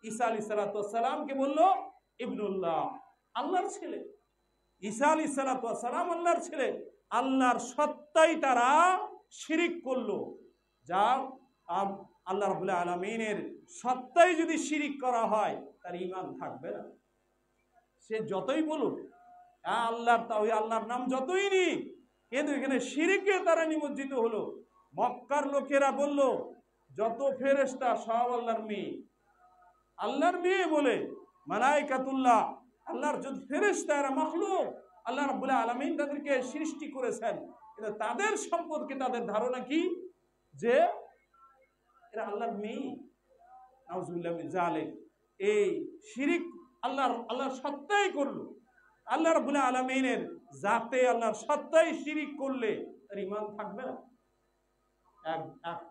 ঈসা আলাইহিস সালাতু ওয়াস সালামকে বলল ইবনুল্লাহ, আল্লাহর ছেলে। ঈসা আলাইহিস সালাতু ওয়াস সালাম আল্লাহর ছেলে, আল্লাহর সত্তাই তারা শিরিক করলো। যা আল্লাহ রাব্বুল আলামিনের সত্তাই যদি শিরিক করা হয় তার ঈমান থাকবে না। সে যতই বলুক আল্লাহর তাওহীদ, আল্লাহর নাম যতই নিক, কিন্তু এখানে শিরকে তারা নিমজ্জিত হলো। মক্কার লোকেরা বলল যত ফেরেশতা সব আল্লাহর মেয়ে, আল্লাহর মেয়ে বলে। মালায়েকাতুল্লাহ আল্লাহর যত ফেরেশতা, এরা মাখলুক, আল্লাহ রাব্বুল আলামিন তাদেরকে সৃষ্টি করেছেন, কিন্তু তাদের সম্পর্কে তাদের ধারণা কি যে এরা আল্লাহর মেয়ে। নাউজুবিল্লাহ মিন যালিক। এই শিরিক আল্লাহর সত্তাই করলো। আল্লাহ রাব্বুল আলামিনের জাতে, আল্লাহর সত্তাই শিরিক করলে তার ঈমান থাকবে না।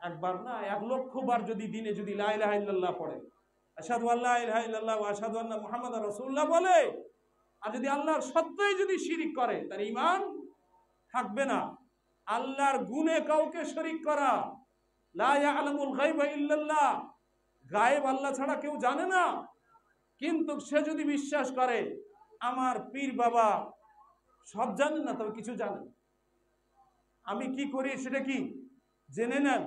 একবার না 1,00,000 বার যদি দিনে যদি লা ইলাহা ইল্লাল্লাহ পড়ে, আশহাদু আল্লা ইলাহা ইল্লাল্লাহ ওয়া আশহাদু আন্না মুহাম্মাদার রাসূলুল্লাহ বলে, আর যদি আল্লাহর সত্তাই যদি শিরিক করে তার ঈমান থাকবে না। আল্লাহর গুণে কাউকে শরীক করা, লা ইয়ালামুল গায়বা ইল্লাল্লাহ, গায়েব আল্লাহ ছাড়া কেউ জানে না, কিন্তু সে যদি বিশ্বাস করে আমার পীর বাবা সব জানেন না, তবে কিছু জানেন, আমি কি করি সেটা কি জেনে নেন।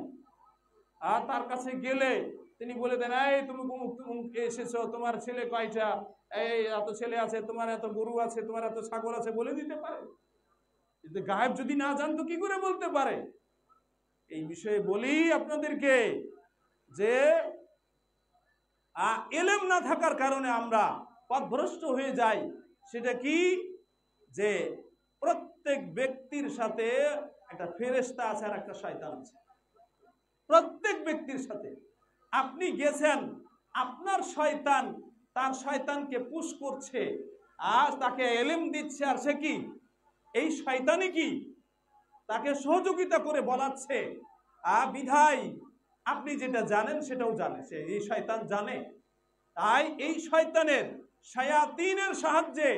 আর তার কাছে গেলে তিনি বলে দেন, এই তুমি এসেছো, তোমার ছেলে কয়টা, এই এত ছেলে আছে, তোমার এত গরু আছে, তোমার এত ছাগল আছে, বলে দিতে পারে। কিন্তু গায়েব যদি না জানতো কি করে বলতে পারে? এই বিষয়ে বলি আপনাদেরকে যে ইলম না থাকার কারণে আমরা পথভ্রষ্ট হয়ে যাই। সেটা কি যে প্রত্যেক ব্যক্তির সাথে একটা ফেরেশতা আছে আর একটা শয়তান আছে। প্রত্যেক ব্যক্তির সাথে আপনি গেছেন, আপনার শয়তান তার শয়তানকে পুশ করছে, আর তাকে ইলম দিচ্ছে, আর সে কি এই শয়তানই কি তাকে সহযোগিতা করে বলাচ্ছে। বিধায় আপনি যেটা জানেন সেটাও জানে, সে এই শয়তান জানে। তাই এই শয়তানের শায়াতিনের সাহায্যে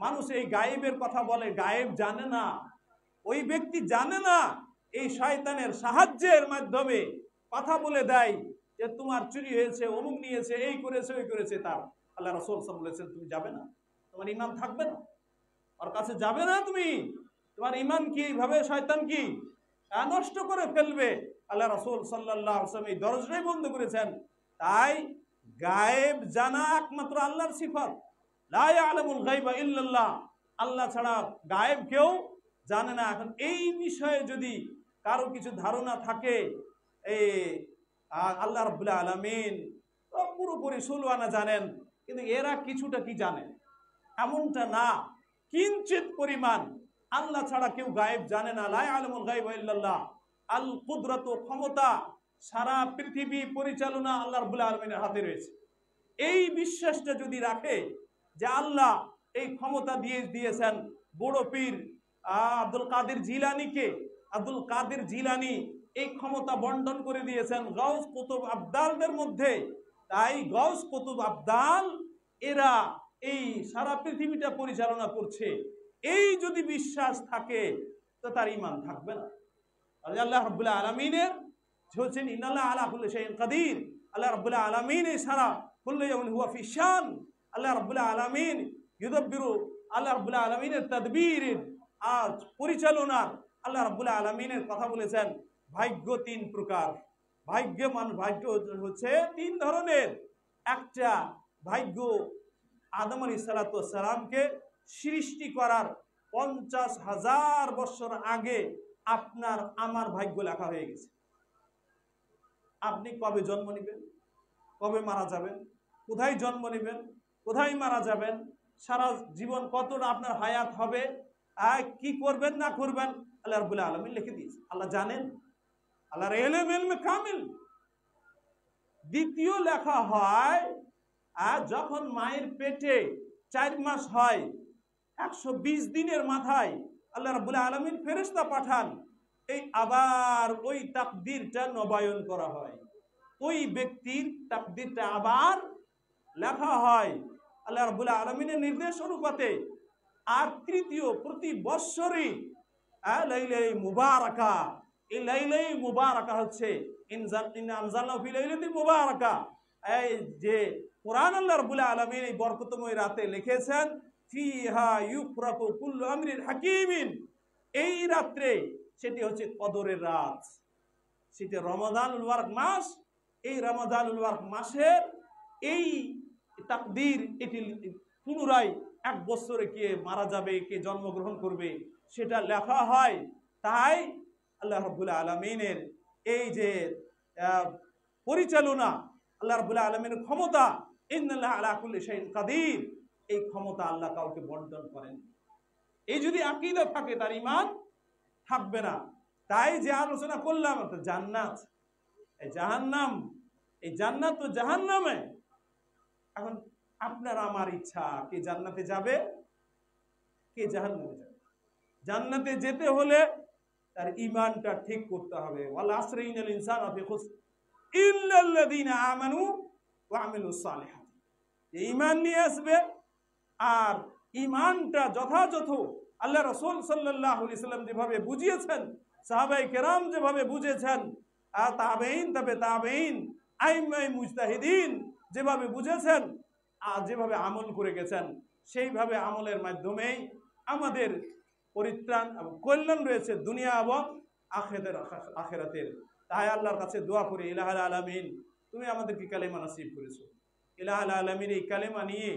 মানুষ এই গায়েবের কথা বলে, গায়েব জানে না, ওই ব্যক্তি জানে না, এই শয়তানের সাহায্যের মাধ্যমে কথা বলে দেয় যে তোমার চুরি হয়েছে, অমুক নিয়েছে, এই করেছে, ওই করেছে। তার আল্লাহ রাসূল সাল্লাল্লাহু আলাইহি ওয়াসাল্লাম বলেছেন তুমি যাবে না, তোমার ঈমান থাকবে না, ওর কাছে যাবে না তুমি, তোমার ঈমান কি এইভাবে শয়তান কি নষ্ট করে ফেলবে। আল্লাহ রাসূল সাল্লাল্লাহু আলাইহি ওয়াসাল্লাম এই দরজাই বন্ধ করেছেন। তাই গায়েব জানা একমাত্র আল্লাহর সিফাত, লা ইয়ালামুল গায়বা ইল্লাল্লাহ, আল্লাহ ছাড়া গায়েব কেউ জানে না। এখন এই বিষয়ে যদি কারো কিছু ধারণা থাকে, এই আল্লাহ রাব্বুল আলামিন পুরোপুরি সুলওয়ানা জানেন, কিন্তু এরা কিছুটা কি জানে এমনটা না, কিঞ্চিত পরিমাণ। আল্লাহ ছাড়া কেউ গায়েব জানে না। লা ইয়ালামুল গায়বা ইল্লাল্লাহ। আল কুদরত, ক্ষমতা, সারা পৃথিবী পরিচালনা আল্লাহ রাব্বুল আলামিনের হাতে রয়েছে। এই বিশ্বাসটা যদি রাখে যে আল্লাহ এই ক্ষমতা দিয়েছেন বড় পীর আব্দুল কাদের জিলানীকে, আব্দুল কাদের জিলানী এই ক্ষমতা বন্টন করে দিয়েছেন গাউস কুতুব আবদালদের মধ্যে। তাই গাউস কুতুব আবদাল এরা এই সারা পৃথিবীটা পরিচালনা করছে, এই যদি বিশ্বাস থাকে তো তার ঈমান থাকবে না। আল্লাহ রাব্বুল আলামিনের বলছেন ইন্নাল্লাহ আলা কুল্লি শাইইন কাদির, আল্লাহ রাব্বুল আলামিন সারা কুল্লু ইয়াউমিন হুয়া ফি শান। আল্লাহ রাব্বুল আলামিন ইউদাব্বিরু, আল্লাহ রাব্বুল আলামিনের তাদবীরের পরিচালনার আল্লাহ রাব্বুল আলামিনের কথা বলেছেন। ভাগ্য 3 প্রকার, ভাগ্য হচ্ছে 3 ধরনের। একটা ভাগ্য আদম আলাইহিস সালাতু ওয়াস সালামকে সৃষ্টি করার 50,000 বছর আগে আপনার আমার ভাগ্য লেখা হয়ে গেছে। আপনি কবে জন্ম নেবেন, কবে মারা যাবেন, কোথায় জন্ম নেবেন, কোথায় মারা যাবেন, সারা জীবন কতটা আপনার হায়াত হবে, কি করবেন না করবেন, আল্লাহ রাব্বুল আলামিন লিখে দিয়েছে। আল্লাহ জানেন, আল্লাহর ইলমে কামিল। দ্বিতীয় লেখা হয় যখন মায়ের পেটে 4 মাস হয়, 120 দিনের মাথায় আল্লাহ রাব্বুল আলামিন ফেরেশতা পাঠান, এই আবার ওই তাকদীরটা নবায়ন করা হয়, ওই ব্যক্তির তাকদীরটা আবার লেখা হয়। আল্লাহ রাব্বুল আলামিনের নির্দেশ অনুপাতে। আর তৃতীয়, প্রতি বৎসরই লাইলে মুবারাকা, এই লাইলে মুবারাকা হচ্ছে ইন্না আনজালনাহু ফি লাইলাতিন মুবারাকা, এই যে কোরআন আল্লাহ রাব্বুল আলামিন এই বরকতময় রাতে লিখেছেন ফিহা ইউফরাকু কুল্লু আমরিন হাকিমিন, এই রাত্রে, সেটি হচ্ছে কদরের রাত, সেটি রমাদানুল মুবারক মাস। এই রমাদানুল মুবারক মাসের এই তাকদীর, এটি পুনরায় এক বছরে কে মারা যাবে, কে জন্মগ্রহণ করবে, সেটা লেখা হয়। তাই আল্লাহ রাব্বুল আলামিনের এই যে পরিচালনা, আল্লাহ রাব্বুল আলামিনের ক্ষমতা, ইন্নাল্লাহা আলা কুল্লি শাইইন কাদির, এই ক্ষমতা আল্লাহ কাউকে বন্টন করেন। এই যদি আকীদা থাকে, তার ঈমান থাকবে না। তাই যে আলোচনা করলাম, জান্নাত, এই জাহান্নাম, এই জান্নাত তো জাহান্নামে। এখন আপনার আমার ইচ্ছা, কে জান্নাতে যাবে, কে জাহান্নামে যাবে। জান্নাতে যেতে হলে তার ঈমানটা ঠিক করতে হবে। ওয়াল আসরি ইন্নাল ইনসানা ফি খুসর ইল্লাল্লাযীনা আমানু ওয়া আমিলুস সালিহাত। ঈমান নিয়ে আসবে, আর ঈমানটা যথাযথ আল্লাহ রাসূল সাল্লাল্লাহু আলাইহি সাল্লাম যেভাবে বুঝিয়েছেন, সাহাবায়ে কেরাম যেভাবে বুঝেছেন, আর তাবেঈন, তবে তাবেঈন, আইম্মায়ে মুজতাহিদিন যেভাবে বুঝেছেন আর যেভাবে আমল করে গেছেন, সেইভাবে আমলের মাধ্যমেই আমাদের পরিত্রাণ এবং কল্যাণ রয়েছে দুনিয়া এবং আখিরাতের। তাই আল্লাহর কাছে দোয়া করি, ইলাহুল আলামিন, তুমি আমাদেরকে কালেমা নসিব করেছো। ইলাহুল আলামিন এই কালেমা নিয়ে